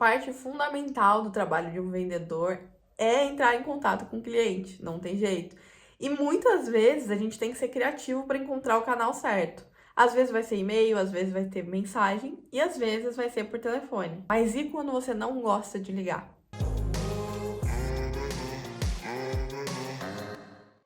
Parte fundamental do trabalho de um vendedor é entrar em contato com o cliente, não tem jeito. E muitas vezes a gente tem que ser criativo para encontrar o canal certo. Às vezes vai ser e-mail, às vezes vai ter mensagem e às vezes vai ser por telefone. Mas e quando você não gosta de ligar?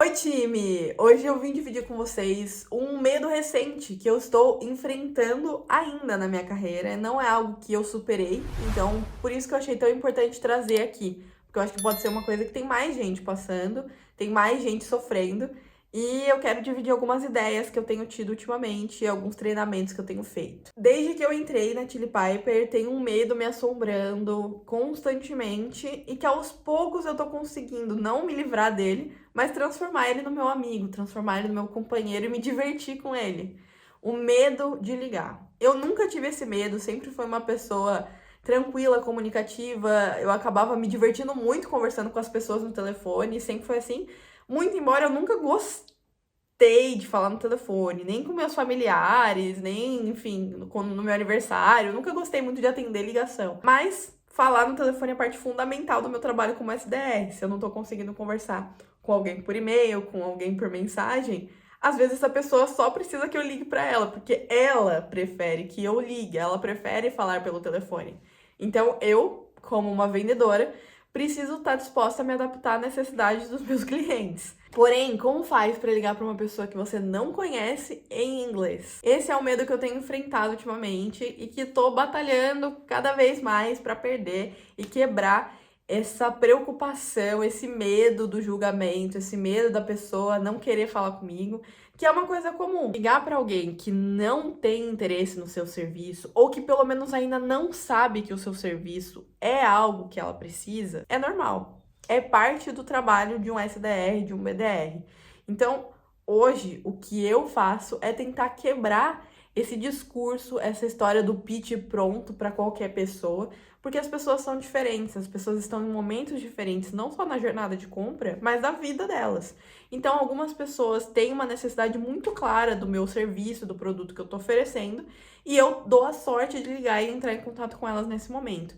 Oi, time! Hoje eu vim dividir com vocês um medo recente que eu estou enfrentando ainda na minha carreira. Não é algo que eu superei, então por isso que eu achei tão importante trazer aqui. Porque eu acho que pode ser uma coisa que tem mais gente passando, tem mais gente sofrendo. E eu quero dividir algumas ideias que eu tenho tido ultimamente e alguns treinamentos que eu tenho feito. Desde que eu entrei na Chili Piper, tem um medo me assombrando constantemente e que aos poucos eu tô conseguindo não me livrar dele, mas transformar ele no meu amigo, transformar ele no meu companheiro e me divertir com ele. O medo de ligar. Eu nunca tive esse medo, sempre fui uma pessoa tranquila, comunicativa, eu acabava me divertindo muito conversando com as pessoas no telefone, sempre foi assim. Muito embora eu nunca gostei de falar no telefone, nem com meus familiares, nem, enfim, no meu aniversário, eu nunca gostei muito de atender ligação. Mas falar no telefone é parte fundamental do meu trabalho como SDR. Se eu não tô conseguindo conversar com alguém por e-mail, com alguém por mensagem, às vezes essa pessoa só precisa que eu ligue para ela, porque ela prefere que eu ligue, ela prefere falar pelo telefone. Então eu, como uma vendedora, preciso estar disposta a me adaptar às necessidades dos meus clientes. Porém, como faz para ligar para uma pessoa que você não conhece em inglês? Esse é o medo que eu tenho enfrentado ultimamente e que tô batalhando cada vez mais para perder e quebrar essa preocupação, esse medo do julgamento, esse medo da pessoa não querer falar comigo, que é uma coisa comum. Ligar para alguém que não tem interesse no seu serviço ou que pelo menos ainda não sabe que o seu serviço é algo que ela precisa, é normal. É parte do trabalho de um SDR, de um BDR. Então, hoje, o que eu faço é tentar quebrar esse discurso, essa história do pitch pronto para qualquer pessoa, porque as pessoas são diferentes, as pessoas estão em momentos diferentes, não só na jornada de compra, mas da vida delas. Então, algumas pessoas têm uma necessidade muito clara do meu serviço, do produto que eu estou oferecendo, e eu dou a sorte de ligar e entrar em contato com elas nesse momento.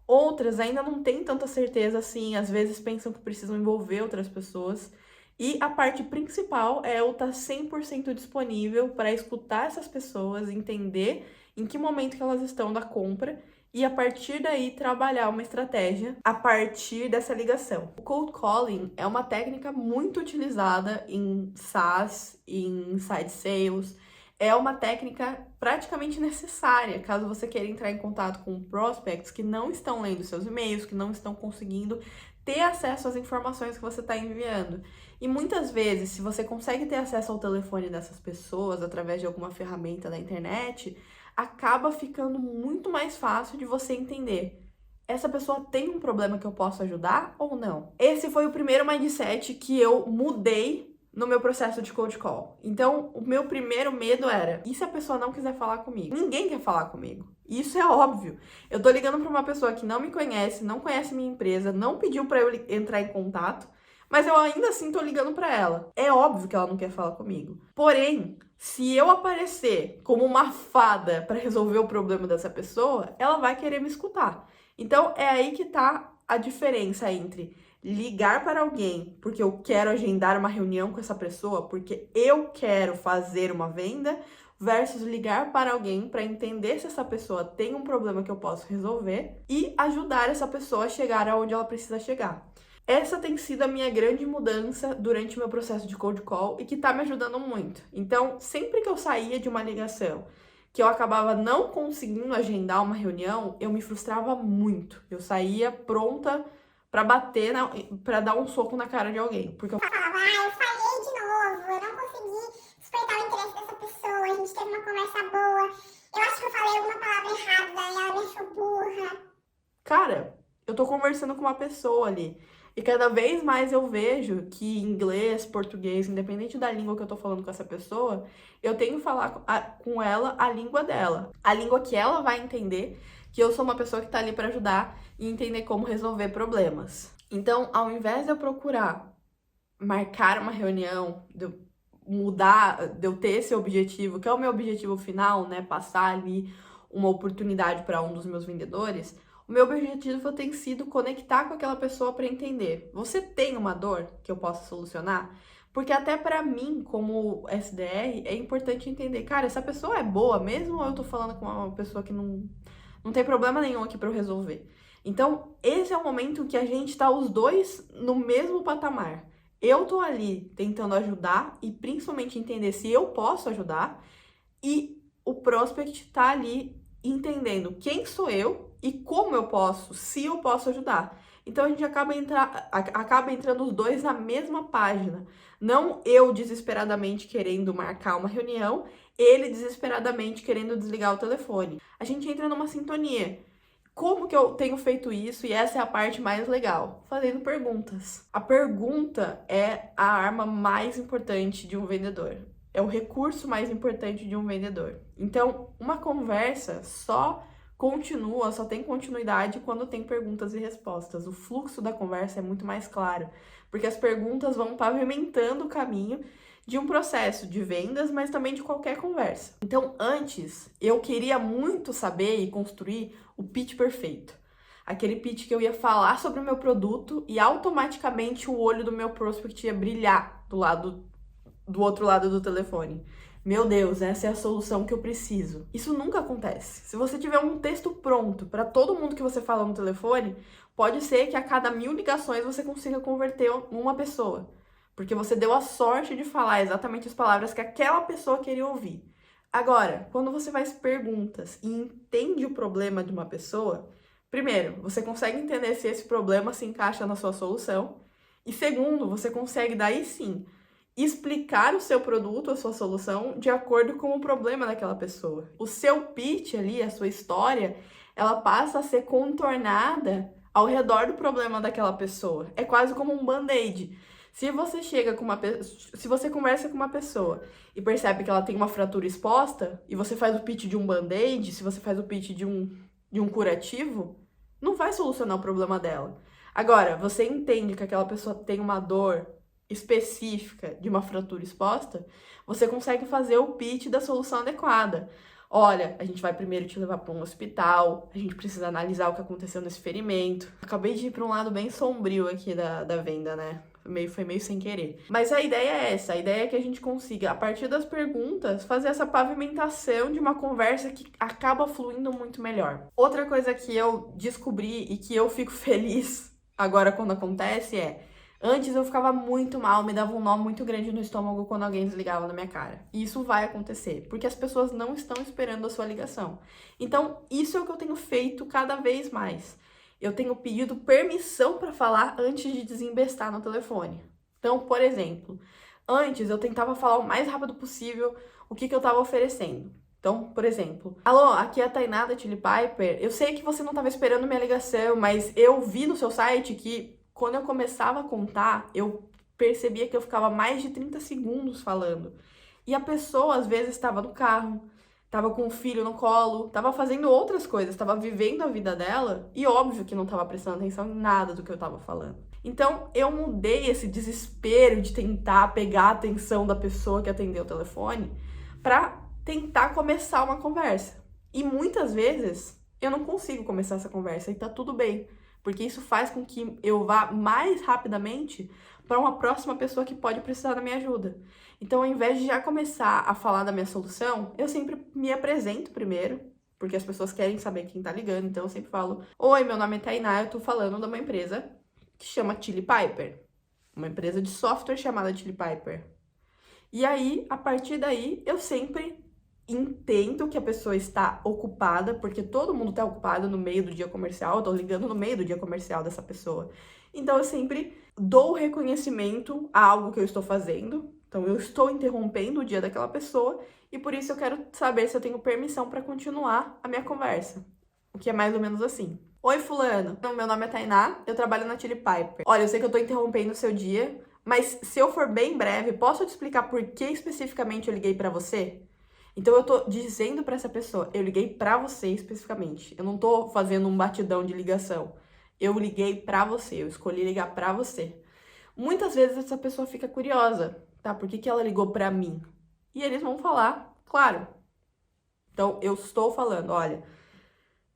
Outras ainda não têm tanta certeza assim, às vezes pensam que precisam envolver outras pessoas. E a parte principal é eu estar 100% disponível para escutar essas pessoas, entender em que momento que elas estão da compra e a partir daí trabalhar uma estratégia a partir dessa ligação. O cold calling é uma técnica muito utilizada em SaaS, em inside sales, é uma técnica praticamente necessária caso você queira entrar em contato com prospects que não estão lendo seus e-mails, que não estão conseguindo ter acesso às informações que você está enviando. E muitas vezes, se você consegue ter acesso ao telefone dessas pessoas através de alguma ferramenta da internet, acaba ficando muito mais fácil de você entender. Essa pessoa tem um problema que eu posso ajudar ou não? Esse foi o primeiro mindset que eu mudei no meu processo de cold call. Então, o meu primeiro medo era: e se a pessoa não quiser falar comigo? Ninguém quer falar comigo. Isso é óbvio. Eu tô ligando para uma pessoa que não me conhece, não conhece minha empresa, não pediu para eu entrar em contato, mas eu ainda assim tô ligando para ela. É óbvio que ela não quer falar comigo. Porém, se eu aparecer como uma fada para resolver o problema dessa pessoa, ela vai querer me escutar. Então, é aí que tá a diferença entre ligar para alguém porque eu quero agendar uma reunião com essa pessoa, porque eu quero fazer uma venda, versus ligar para alguém para entender se essa pessoa tem um problema que eu posso resolver e ajudar essa pessoa a chegar aonde ela precisa chegar. Essa tem sido a minha grande mudança durante o meu processo de cold call e que tá me ajudando muito. Então, sempre que eu saía de uma ligação que eu acabava não conseguindo agendar uma reunião, eu me frustrava muito. Eu saía pronta pra bater, pra dar um soco na cara de alguém. Porque eu falava, eu falhei de novo, eu não consegui despertar o interesse dessa pessoa, a gente teve uma conversa boa, eu acho que eu falei alguma palavra errada e ela me achou burra. Cara, eu tô conversando com uma pessoa ali. E cada vez mais eu vejo que inglês, português, independente da língua que eu tô falando com essa pessoa, eu tenho que falar com ela a língua dela. A língua que ela vai entender, que eu sou uma pessoa que tá ali pra ajudar e entender como resolver problemas. Então, ao invés de eu procurar marcar uma reunião, de eu mudar, de eu ter esse objetivo, que é o meu objetivo final, né? Passar ali uma oportunidade para um dos meus vendedores. O meu objetivo tem sido conectar com aquela pessoa para entender. Você tem uma dor que eu possa solucionar? Porque até para mim, como SDR, é importante entender, cara, essa pessoa é boa mesmo ou eu tô falando com uma pessoa que não tem problema nenhum aqui para eu resolver? Então, esse é o momento que a gente tá os dois no mesmo patamar. Eu tô ali tentando ajudar e principalmente entender se eu posso ajudar, e o prospect tá ali entendendo quem sou eu e como eu posso, se eu posso ajudar. Então a gente acaba entrando os dois na mesma página. Não eu desesperadamente querendo marcar uma reunião, ele desesperadamente querendo desligar o telefone. A gente entra numa sintonia. Como que eu tenho feito isso? E essa é a parte mais legal, fazendo perguntas. A pergunta é a arma mais importante de um vendedor. É o recurso mais importante de um vendedor. Então, uma conversa só tem continuidade quando tem perguntas e respostas. O fluxo da conversa é muito mais claro, porque as perguntas vão pavimentando o caminho de um processo de vendas, mas também de qualquer conversa. Então, antes, eu queria muito saber e construir o pitch perfeito. Aquele pitch que eu ia falar sobre o meu produto e automaticamente o olho do meu prospect ia brilhar do outro lado do telefone. Meu Deus, essa é a solução que eu preciso. Isso nunca acontece. Se você tiver um texto pronto para todo mundo que você fala no telefone, pode ser que a cada 1000 ligações você consiga converter uma pessoa. Porque você deu a sorte de falar exatamente as palavras que aquela pessoa queria ouvir. Agora, quando você faz perguntas e entende o problema de uma pessoa, primeiro, você consegue entender se esse problema se encaixa na sua solução. E segundo, você consegue daí sim explicar o seu produto, a sua solução, de acordo com o problema daquela pessoa. O seu pitch ali, a sua história, ela passa a ser contornada ao redor do problema daquela pessoa. É quase como um band-aid. Se você conversa com uma pessoa e percebe que ela tem uma fratura exposta, e você faz o pitch de um band-aid, se você faz o pitch de um curativo, não vai solucionar o problema dela. Agora, você entende que aquela pessoa tem uma dor específica de uma fratura exposta, você consegue fazer o pitch da solução adequada. Olha, a gente vai primeiro te levar para um hospital, a gente precisa analisar o que aconteceu nesse ferimento. Acabei de ir para um lado bem sombrio aqui da venda, né? Foi meio sem querer. Mas a ideia é essa, a ideia é que a gente consiga, a partir das perguntas, fazer essa pavimentação de uma conversa que acaba fluindo muito melhor. Outra coisa que eu descobri e que eu fico feliz agora quando acontece é: antes eu ficava muito mal, me dava um nó muito grande no estômago quando alguém desligava na minha cara. E isso vai acontecer, porque as pessoas não estão esperando a sua ligação. Então, isso é o que eu tenho feito cada vez mais. Eu tenho pedido permissão para falar antes de desembestar no telefone. Então, por exemplo, antes eu tentava falar o mais rápido possível o que eu estava oferecendo. Então, por exemplo, alô, aqui é a Tainá da Chili Piper. Eu sei que você não estava esperando minha ligação, mas eu vi no seu site que quando eu começava a contar, eu percebia que eu ficava mais de 30 segundos falando. E a pessoa, às vezes, estava no carro, estava com o filho no colo, estava fazendo outras coisas, estava vivendo a vida dela e óbvio que não estava prestando atenção em nada do que eu estava falando. Então, eu mudei esse desespero de tentar pegar a atenção da pessoa que atendeu o telefone para tentar começar uma conversa. E muitas vezes, eu não consigo começar essa conversa e tá tudo bem. Porque isso faz com que eu vá mais rapidamente para uma próxima pessoa que pode precisar da minha ajuda. Então, ao invés de já começar a falar da minha solução, eu sempre me apresento primeiro, porque as pessoas querem saber quem tá ligando. Então, eu sempre falo: oi, meu nome é Tainá, eu tô falando de uma empresa que chama Chili Piper. Uma empresa de software chamada Chili Piper. E aí, a partir daí, eu sempre entendo que a pessoa está ocupada, porque todo mundo está ocupado no meio do dia comercial, eu tô ligando no meio do dia comercial dessa pessoa. Então eu sempre dou reconhecimento a algo que eu estou fazendo. Então eu estou interrompendo o dia daquela pessoa e por isso eu quero saber se eu tenho permissão para continuar a minha conversa. O que é mais ou menos assim: oi, fulano, meu nome é Tainá, eu trabalho na Chili Piper. Olha, eu sei que eu tô interrompendo o seu dia, mas se eu for bem breve, posso te explicar por que especificamente eu liguei para você? Então eu tô dizendo para essa pessoa: eu liguei para você especificamente. Eu não tô fazendo um batidão de ligação. Eu liguei para você, eu escolhi ligar para você. Muitas vezes essa pessoa fica curiosa, tá? Por que ela ligou para mim? E eles vão falar, claro. Então eu estou falando: olha,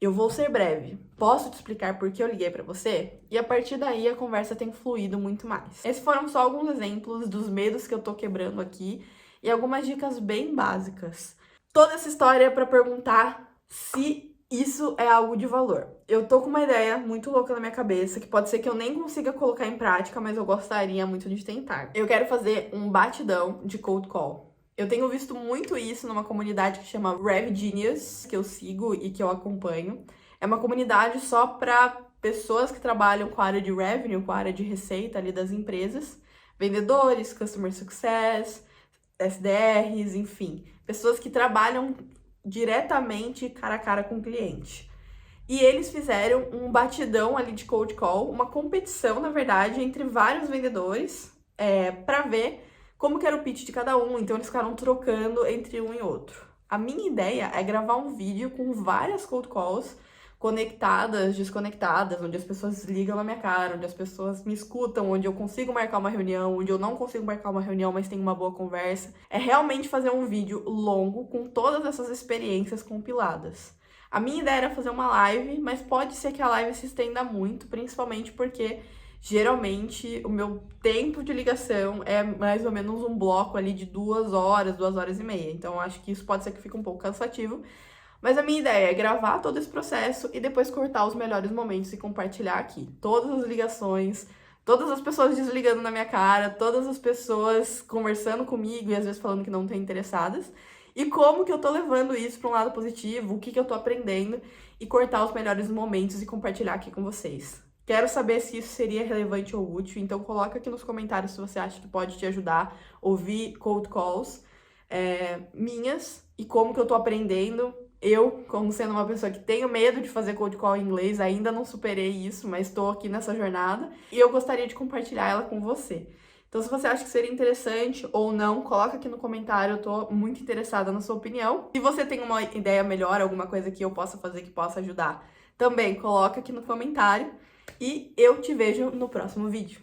Eu vou ser breve. Posso te explicar por que eu liguei pra você? E a partir daí a conversa tem fluído muito mais. Esses foram só alguns exemplos dos medos que eu tô quebrando aqui e algumas dicas bem básicas. Toda essa história é pra perguntar se isso é algo de valor. Eu tô com uma ideia muito louca na minha cabeça, que pode ser que eu nem consiga colocar em prática, mas eu gostaria muito de tentar. Eu quero fazer um batidão de cold call. Eu tenho visto muito isso numa comunidade que chama Rev Genius, que eu sigo e que eu acompanho. É uma comunidade só para pessoas que trabalham com a área de revenue, com a área de receita ali das empresas, vendedores, customer success, SDRs, enfim, pessoas que trabalham diretamente cara a cara com o cliente. E eles fizeram um batidão ali de cold call, uma competição, na verdade, entre vários vendedores, para ver como que era o pitch de cada um. Então eles ficaram trocando entre um e outro. A minha ideia é gravar um vídeo com várias cold calls conectadas, desconectadas, onde as pessoas ligam na minha cara, onde as pessoas me escutam, onde eu consigo marcar uma reunião, onde eu não consigo marcar uma reunião, mas tem uma boa conversa. É realmente fazer um vídeo longo com todas essas experiências compiladas. A minha ideia era fazer uma live, mas pode ser que a live se estenda muito, principalmente porque geralmente o meu tempo de ligação é mais ou menos um bloco ali de 2 horas, 2 horas e meia. Então eu acho que isso pode ser que fique um pouco cansativo. Mas a minha ideia é gravar todo esse processo e depois cortar os melhores momentos e compartilhar aqui. Todas as ligações, todas as pessoas desligando na minha cara, todas as pessoas conversando comigo e às vezes falando que não estão interessadas. E como que eu tô levando isso para um lado positivo, o que eu tô aprendendo e cortar os melhores momentos e compartilhar aqui com vocês. Quero saber se isso seria relevante ou útil, então coloca aqui nos comentários se você acha que pode te ajudar ouvir cold calls minhas e como que eu tô aprendendo. Eu, como sendo uma pessoa que tenho medo de fazer cold call em inglês, ainda não superei isso, mas estou aqui nessa jornada e eu gostaria de compartilhar ela com você. Então, se você acha que seria interessante ou não, coloca aqui no comentário, eu tô muito interessada na sua opinião. Se você tem uma ideia melhor, alguma coisa que eu possa fazer que possa ajudar, também coloca aqui no comentário e eu te vejo no próximo vídeo.